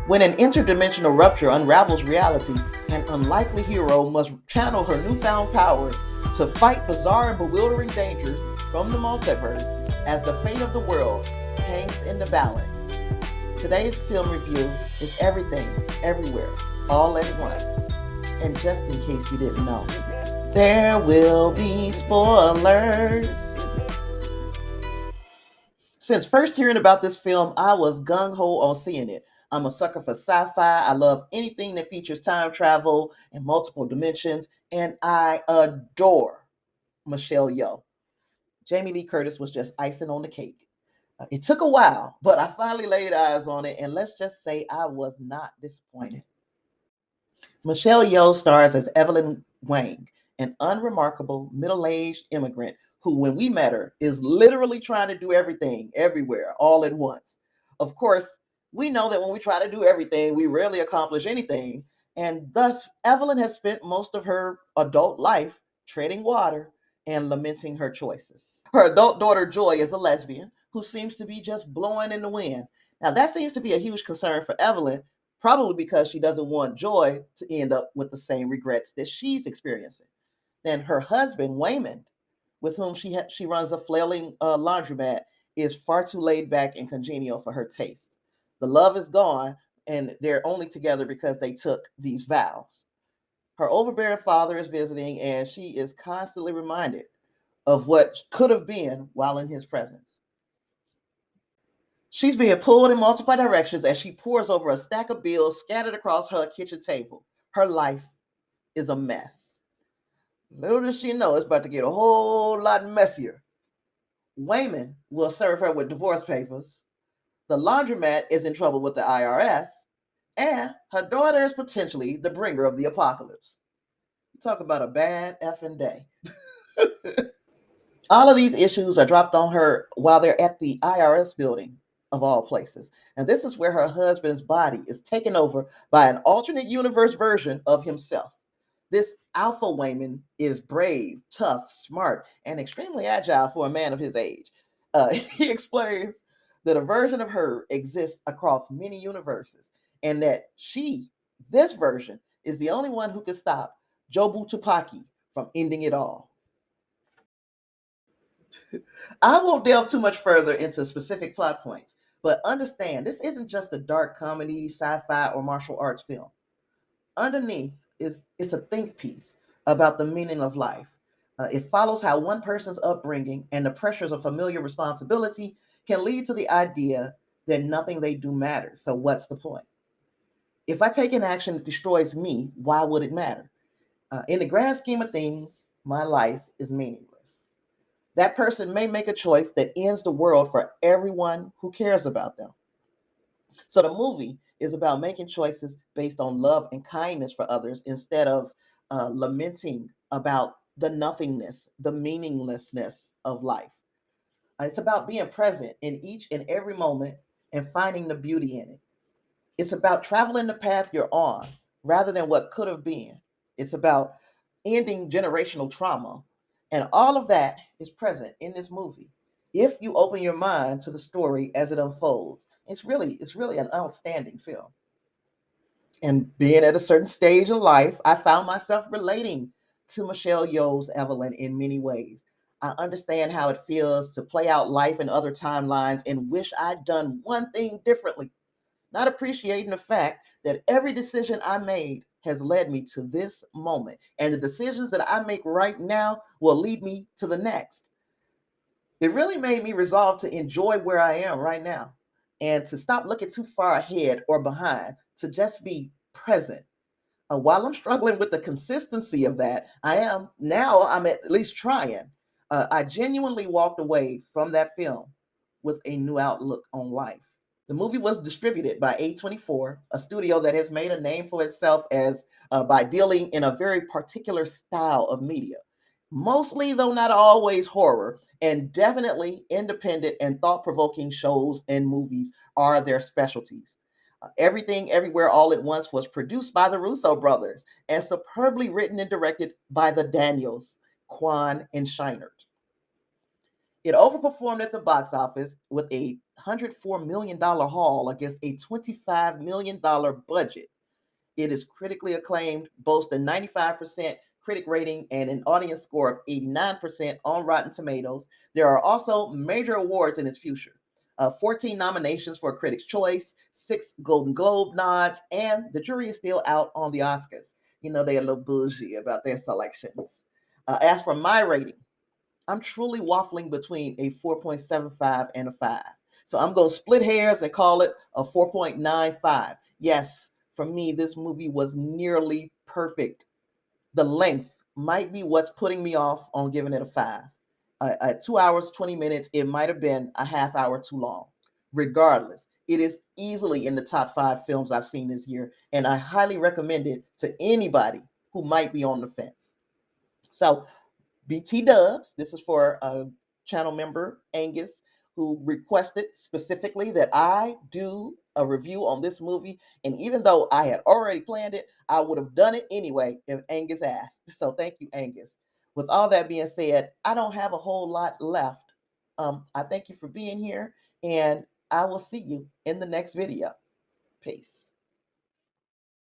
When an interdimensional rupture unravels reality, an unlikely hero must channel her newfound powers to fight bizarre and bewildering dangers from the multiverse as the fate of the world hangs in the balance. Today's film review is everything, everywhere, all at once. And just in case you didn't know, there will be spoilers. Since first hearing about this film, I was gung-ho on seeing it. I'm a sucker for sci-fi. I love anything that features time travel and multiple dimensions, and I adore Michelle Yeoh. Jamie Lee Curtis was just icing on the cake. It took a while, but I finally laid eyes on it, and let's just say I was not disappointed. Michelle Yeoh stars as Evelyn Wang, an unremarkable middle-aged immigrant who, when we met her, is literally trying to do everything, everywhere, all at once. Of course, we know that when we try to do everything, we rarely accomplish anything, and thus Evelyn has spent most of her adult life treading water and lamenting her choices. Her adult daughter Joy is a lesbian who seems to be just blowing in the wind. Now, that seems to be a huge concern for Evelyn, probably because she doesn't want Joy to end up with the same regrets that she's experiencing. Then her husband, Wayman, with whom she runs a flailing laundromat, is far too laid back and congenial for her taste. The love is gone, and they're only together because they took these vows. Her overbearing father is visiting, and she is constantly reminded of what could have been while in his presence. She's being pulled in multiple directions as she pores over a stack of bills scattered across her kitchen table. Her life is a mess. Little does she know it's about to get a whole lot messier. Wayman will serve her with divorce papers. The laundromat is in trouble with the IRS. And her daughter is potentially the bringer of the apocalypse. Talk about a bad effing day. All of these issues are dropped on her while they're at the IRS building, of all places. And this is where her husband's body is taken over by an alternate universe version of himself. This Alpha Wayman is brave, tough, smart, and extremely agile for a man of his age. He explains that a version of her exists across many universes, and that this version, is the only one who can stop Jobu Tupaki from ending it all. I won't delve too much further into specific plot points, but understand this isn't just a dark comedy, sci-fi, or martial arts film. Underneath is it's a think piece about the meaning of life. It follows how one person's upbringing and the pressures of familiar responsibility can lead to the idea that nothing they do matters. So what's the point? If I take an action that destroys me, why would it matter? In the grand scheme of things, my life is meaningless. That person may make a choice that ends the world for everyone who cares about them. So the movie is about making choices based on love and kindness for others instead of lamenting about the nothingness, the meaninglessness of life. It's about being present in each and every moment and finding the beauty in it. It's about traveling the path you're on rather than what could have been. It's about ending generational trauma. And all of that is present in this movie. If you open your mind to the story as it unfolds, it's really an outstanding film. And being at a certain stage in life, I found myself relating to Michelle Yeoh's Evelyn in many ways. I understand how it feels to play out life in other timelines and wish I'd done one thing differently, not appreciating the fact that every decision I made has led me to this moment. And the decisions that I make right now will lead me to the next. It really made me resolve to enjoy where I am right now and to stop looking too far ahead or behind, to just be present. While I'm struggling with the consistency of that, I'm at least trying. I genuinely walked away from that film with a new outlook on life. The movie was distributed by A24, a studio that has made a name for itself as by dealing in a very particular style of media. Mostly, though not always, horror, and definitely independent and thought-provoking shows and movies are their specialties. Everything Everywhere All at Once was produced by the Russo brothers and superbly written and directed by the Daniels, Kwan and Scheinert. It overperformed at the box office with a $104 million haul against a $25 million budget. It is critically acclaimed, boasts a 95% critic rating and an audience score of 89% on Rotten Tomatoes. There are also major awards in its future. 14 nominations for Critics' Choice, 6 Golden Globe nods, and the jury is still out on the Oscars. You know, they're a little bougie about their selections. As for my rating, I'm truly waffling between a 4.75 and a 5. So I'm going to split hairs and call it a 4.95. Yes, for me, this movie was nearly perfect. The length might be what's putting me off on giving it a 5. At 2 hours, 20 minutes, it might have been a half hour too long. Regardless, it is easily in the top 5 films I've seen this year, and I highly recommend it to anybody who might be on the fence. So BT Dubs. This is for a channel member, Angus, who requested specifically that I do a review on this movie. And even though I had already planned it, I would have done it anyway if Angus asked. So thank you, Angus. With all that being said, I don't have a whole lot left. I thank you for being here, and I will see you in the next video. Peace.